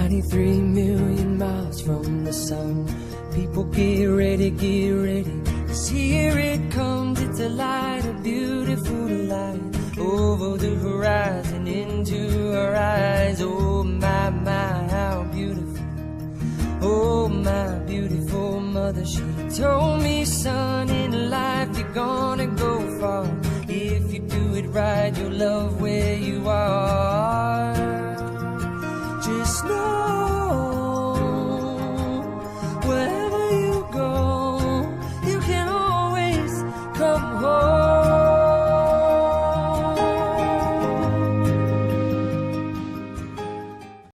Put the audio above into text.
93 million miles from the sun. People get ready, 'cause here it comes, it's a light, a beautiful light, over the horizon, into our eyes. Oh my, my, how beautiful. Oh my beautiful mother, she told me, son, in life you're gonna go far. If you do it right, you'll love where you are. Just know